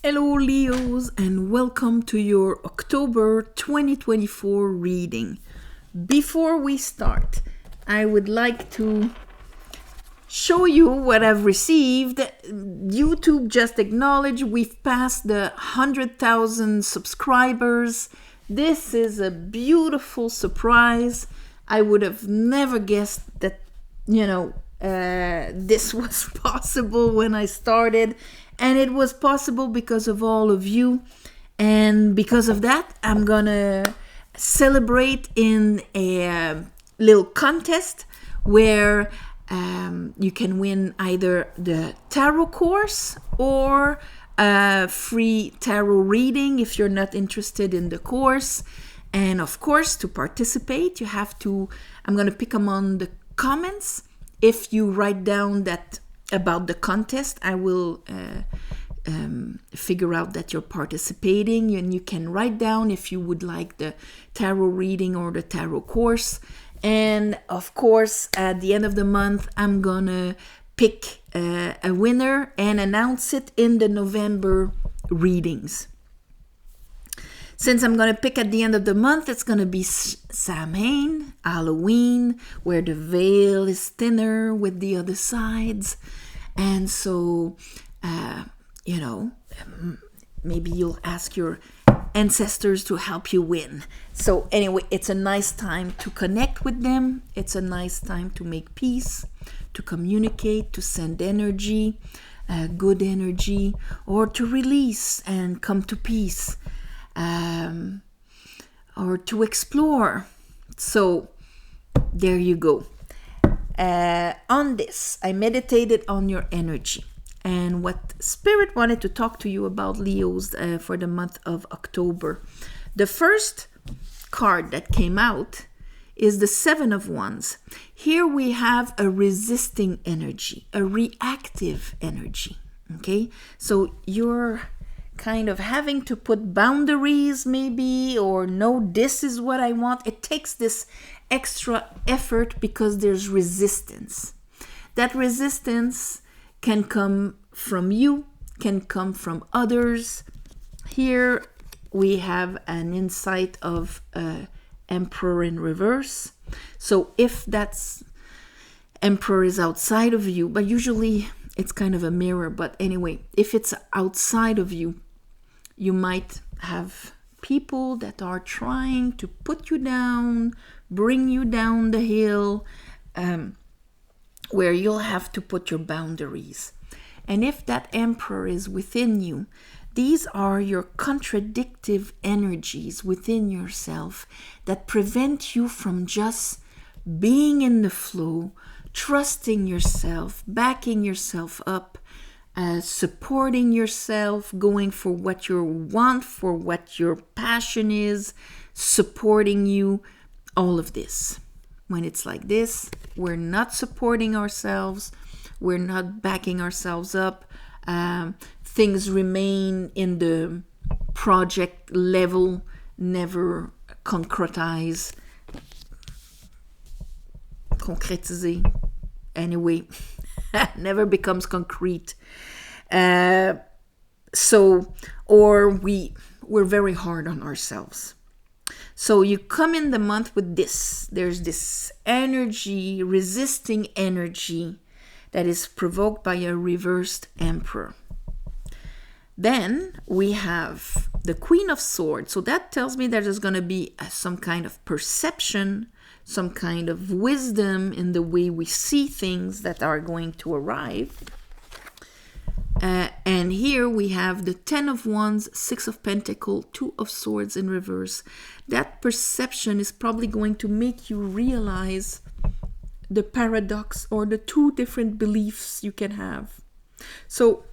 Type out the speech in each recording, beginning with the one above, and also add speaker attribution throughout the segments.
Speaker 1: Hello, Leos, and welcome to your October 2024 reading. Before we start, I would like to show you what I've received. YouTube just acknowledged we've passed the 100,000 subscribers. This is a beautiful surprise. I would have never guessed that, this was possible when I started. And it was possible because of all of you. And because of that, I'm going to celebrate in a little contest where you can win either the tarot course or a free tarot reading if you're not interested in the course. And of course, to participate, you have to, I'm going to pick among the comments. If you write down that about the contest, I will figure out that you're participating, and you can write down if you would like the tarot reading or the tarot course. And of course, at the end of the month, I'm gonna pick a winner and announce it in the November readings. Since I'm going to pick at the end of the month, it's going to be Samhain, Halloween, where the veil is thinner with the other sides. And so, maybe you'll ask your ancestors to help you win. So anyway, it's a nice time to connect with them. It's a nice time to make peace, to communicate, to send energy, good energy, or to release and come to peace. Or to explore. So there you go. On this, I meditated on your energy and what Spirit wanted to talk to you about, Leos, for the month of October. The first card that came out is the Seven of Wands. Here we have a resisting energy, a reactive energy. Okay, so you're kind of having to put boundaries maybe, or no, this is what I want. It takes this extra effort because there's resistance. That resistance can come from you, can come from others. Here we have an insight of Emperor in reverse. So if that's Emperor is outside of you, but usually it's kind of a mirror, but anyway, if it's outside of you, you might have people that are trying to put you down, bring you down the hill, where you'll have to put your boundaries. And if that Emperor is within you, these are your contradictive energies within yourself that prevent you from just being in the flow, trusting yourself, backing yourself up, supporting yourself, going for what you want, for what your passion is, supporting you, all of this. When it's like this, we're not supporting ourselves, we're not backing ourselves up, things remain in the project level, never concretize, anyway, never becomes concrete. Or we're very hard on ourselves. So you come in the month with this. There's this energy, resisting energy that is provoked by a reversed Emperor. Then we have the Queen of Swords. So that tells me that there's going to be some kind of perception, some kind of wisdom in the way we see things that are going to arrive. And here we have the Ten of Wands, Six of Pentacles, Two of Swords in reverse. That perception is probably going to make you realize the paradox or the two different beliefs you can have. So,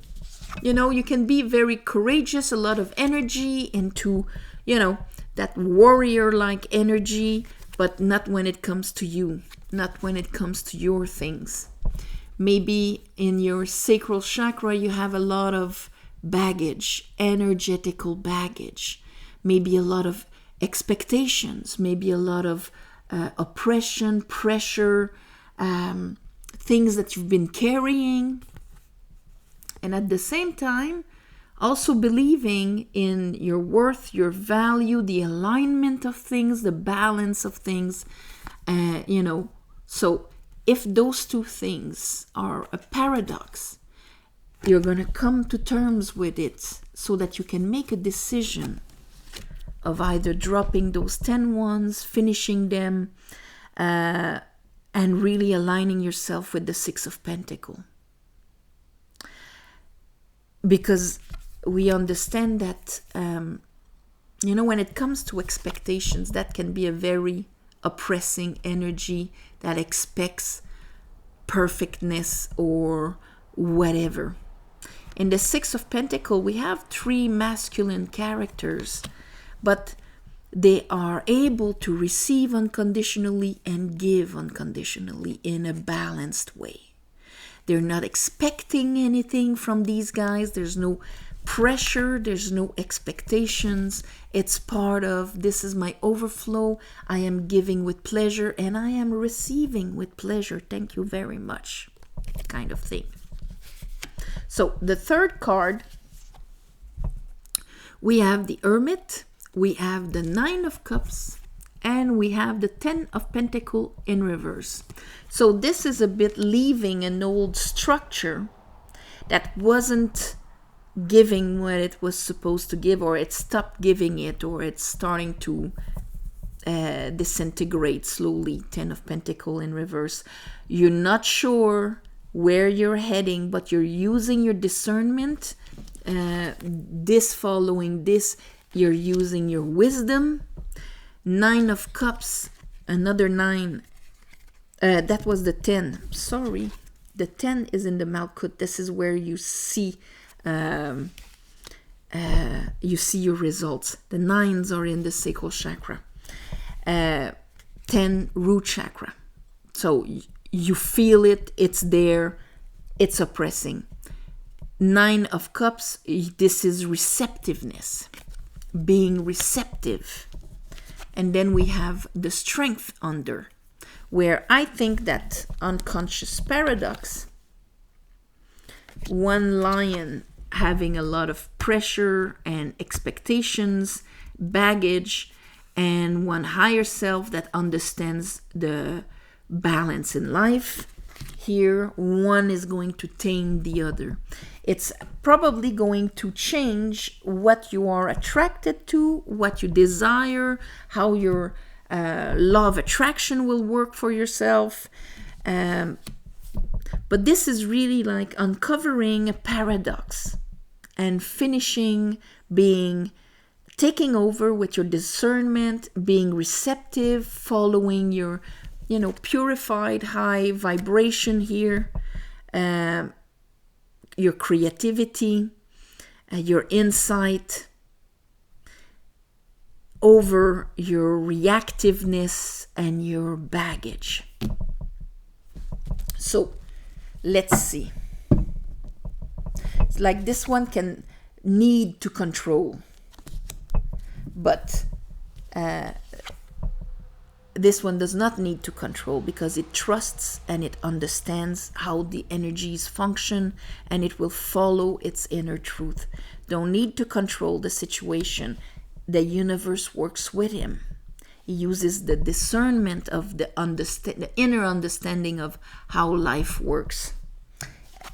Speaker 1: you can be very courageous, a lot of energy into, that warrior-like energy, but not when it comes to you, not when it comes to your things. Maybe in your sacral chakra, you have a lot of baggage, energetical baggage, maybe a lot of expectations, maybe a lot of oppression, pressure, things that you've been carrying. And at the same time, Also believing in your worth, your value, the alignment of things, the balance of things, So if those two things are a paradox, you're going to come to terms with it so that you can make a decision of either dropping those 10 ones, finishing them, and really aligning yourself with the Six of Pentacles. Because we understand that, when it comes to expectations, that can be a very oppressing energy that expects perfectness or whatever. In the Six of Pentacles, we have 3 masculine characters, but they are able to receive unconditionally and give unconditionally in a balanced way. They're not expecting anything from these guys. There's no pressure. There's no expectations. It's part of, this is my overflow. I am giving with pleasure and I am receiving with pleasure. Thank you very much, kind of thing. So the third card, we have the Hermit, we have the Nine of Cups, and we have the 10 of Pentacles in reverse. So this is a bit leaving an old structure that wasn't giving what it was supposed to give, or it stopped giving it, or it's starting to disintegrate slowly. 10 of Pentacles in reverse. You're not sure where you're heading, but you're using your discernment. This following this, you're using your wisdom. 9 of Cups, another 9. That was the 10. Sorry. The 10 is in the Malkut. This is where you see your results. The 9s are in the sacral chakra. 10 root chakra. So you feel it, it's there, it's oppressing. 9 of Cups, this is receptiveness, being receptive. And then we have the Strength under, where I think that unconscious paradox, one lion having a lot of pressure and expectations, baggage, and one higher self that understands the balance in life. Here, one is going to tame the other. It's probably going to change what you are attracted to, what you desire, how your law of attraction will work for yourself. But this is really like uncovering a paradox and finishing, taking over with your discernment, being receptive, following your purified high vibration here, your creativity, your insight, over your reactiveness and your baggage. So let's see. It's like this one can need to control, but this one does not need to control because it trusts and it understands how the energies function and it will follow its inner truth. Don't need to control the situation. The universe works with him. He uses the discernment of the inner understanding of how life works.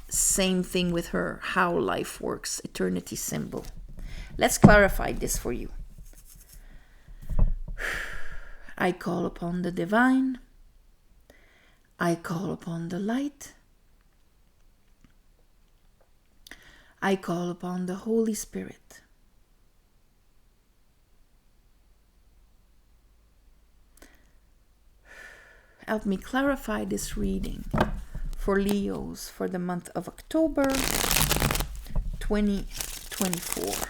Speaker 1: Same thing with her, how life works, eternity symbol. Let's clarify this for you. I call upon the divine. I call upon the light. I call upon the Holy Spirit. Help me clarify this reading for Leos for the month of October 2024.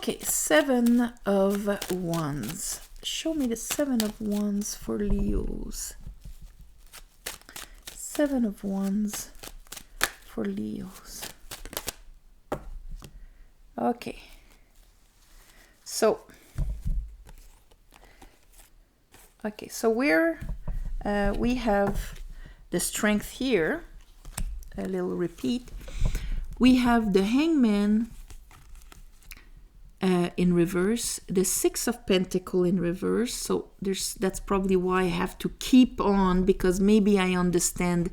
Speaker 1: Okay, 7 of Wands. Show me the 7 of Wands for Leos. 7 of Wands for Leos. Okay. So we have the Strength here. A little repeat. We have the Hangman in reverse, the 6 of Pentacles in reverse. So that's probably why I have to keep on, because maybe I understand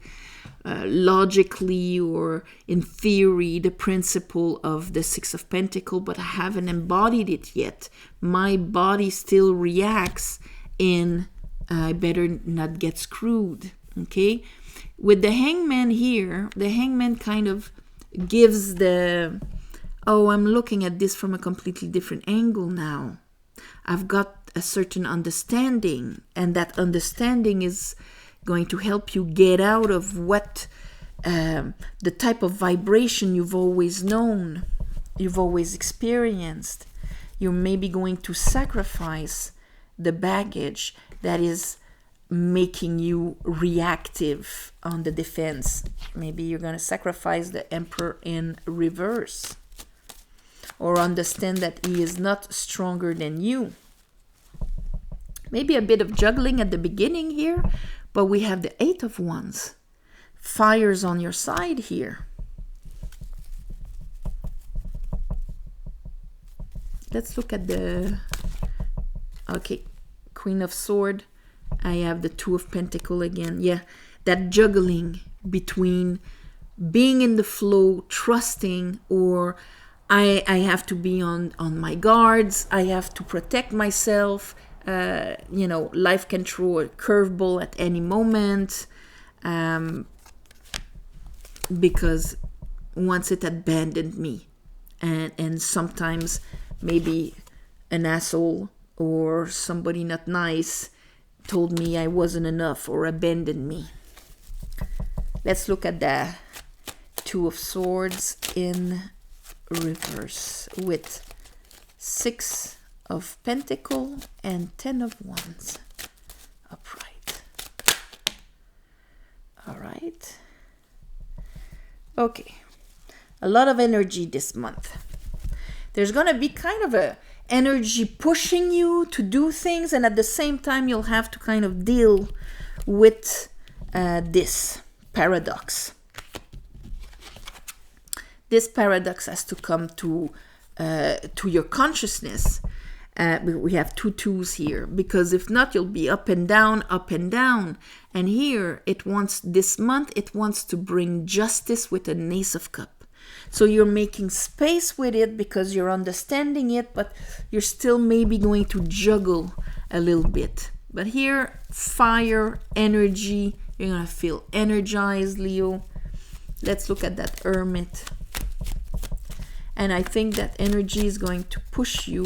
Speaker 1: logically or in theory the principle of the 6 of Pentacles, but I haven't embodied it yet. My body still reacts in I better not get screwed. Okay, with the Hangman here, the Hangman kind of gives the, oh, I'm looking at this from a completely different angle now. I've got a certain understanding, and that understanding is going to help you get out of what the type of vibration you've always known, you've always experienced. You're maybe going to sacrifice the baggage that is making you reactive on the defense. Maybe you're going to sacrifice the Emperor in reverse, or understand that he is not stronger than you. Maybe a bit of juggling at the beginning here, but we have the 8 of Wands. Fire's on your side here. Let's look at the, okay, Queen of Swords. I have the 2 of Pentacles again. Yeah, that juggling between being in the flow, trusting, or I have to be on my guards. I have to protect myself. Life can throw a curveball at any moment, because once it abandoned me, and sometimes maybe an asshole or somebody not nice told me I wasn't enough or abandoned me. Let's look at the 2 of Swords in reverse with 6 of Pentacles and 10 of Wands upright. All right. Okay. A lot of energy this month. There's going to be kind of a energy pushing you to do things, and at the same time you'll have to kind of deal with this paradox. This paradox has to come to your consciousness. We have 2 twos here, because if not, you'll be up and down, up and down. And here, this month, it wants to bring justice with an Ace of Cups. So you're making space with it because you're understanding it, but you're still maybe going to juggle a little bit. But here, fire, energy, you're going to feel energized, Leo. Let's look at that Hermit. And I think that energy is going to push you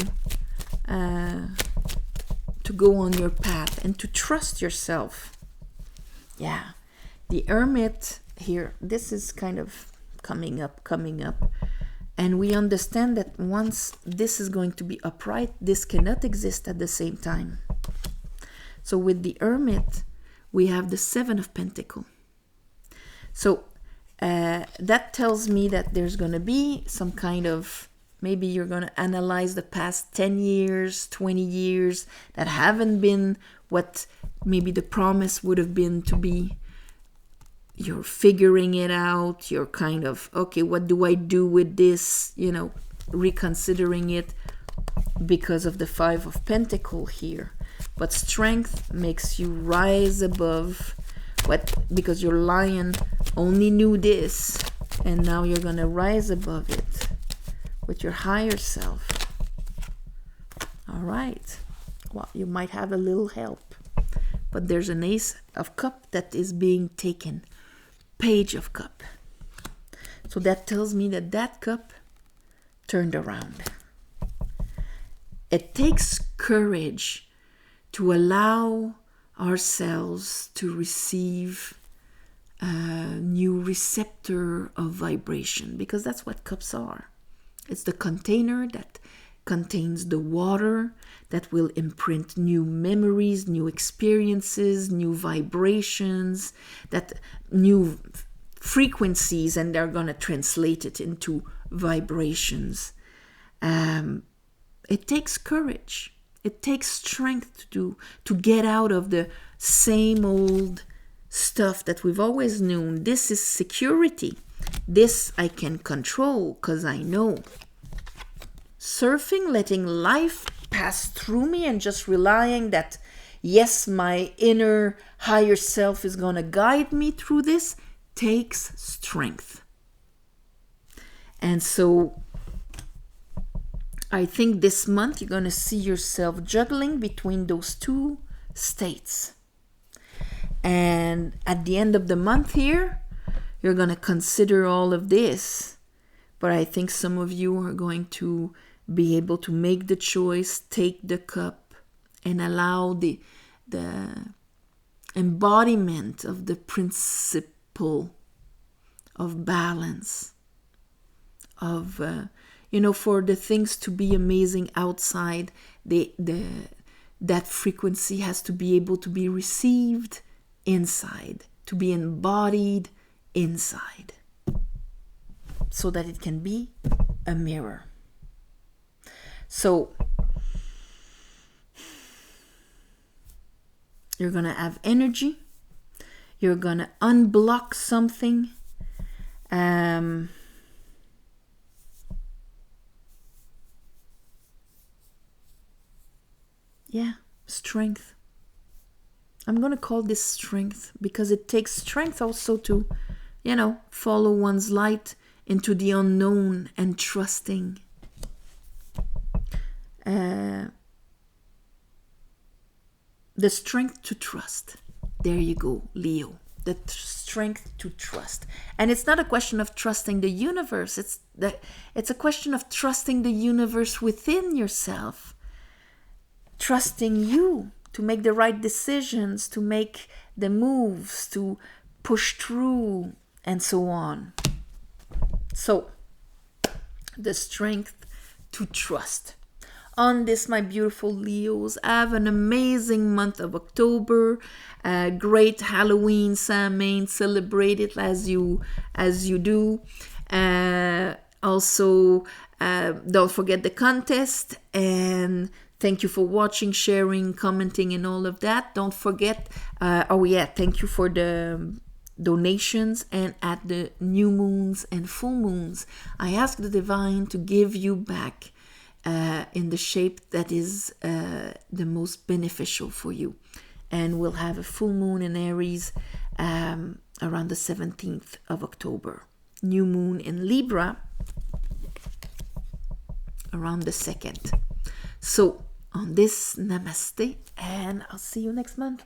Speaker 1: to go on your path and to trust yourself. Yeah, the Hermit here, this is kind of coming up. And we understand that once this is going to be upright, this cannot exist at the same time. So with the Hermit, we have the 7 of Pentacles. So that tells me that there's going to be some kind of, maybe you're going to analyze the past 10 years, 20 years that haven't been what maybe the promise would have been to be. You're figuring it out. You're kind of, okay, what do I do with this? Reconsidering it because of the 5 of Pentacles here. But strength makes you rise above because your lion only knew this, and now you're going to rise above it with your higher self. All right. Well, you might have a little help, but there's an Ace of Cups that is being taken. Page of Cups. So that tells me that cup turned around. It takes courage to allow ourselves to receive a new receptor of vibration, because that's what cups are. It's the container that contains the water that will imprint new memories, new experiences, new vibrations, that new frequencies, and they're going to translate it into vibrations. It takes courage. It takes strength to get out of the same old stuff that we've always known. This is security. This I can control because I know. Surfing, letting life pass through me and just relying that, yes, my inner higher self is going to guide me through this, takes strength. And so I think this month you're going to see yourself juggling between those two states. And at the end of the month here, you're going to consider all of this. But I think some of you are going to be able to make the choice, take the cup, and allow the embodiment of the principle of balance, of for the things to be amazing outside, that frequency has to be able to be received inside, to be embodied inside, so that it can be a mirror. So you're going to have energy. You're going to unblock something. Strength. I'm going to call this strength because it takes strength also to, follow one's light into the unknown and trusting. The strength to trust. There you go, Leo. The strength to trust. And it's not a question of trusting the universe. It's a question of trusting the universe within yourself. Trusting you to make the right decisions, to make the moves, to push through, and so on. So, the strength to trust. On this, my beautiful Leos, have an amazing month of October. Great Halloween, Samhain, celebrate it as you do. Also, don't forget the contest, and thank you for watching, sharing, commenting, and all of that. Don't forget, thank you for the donations. And at the new moons and full moons, I ask the divine to give you back in the shape that is the most beneficial for you. And we'll have a full moon in Aries around the 17th of October. New moon in Libra around the 2nd. So on this, namaste, and I'll see you next month.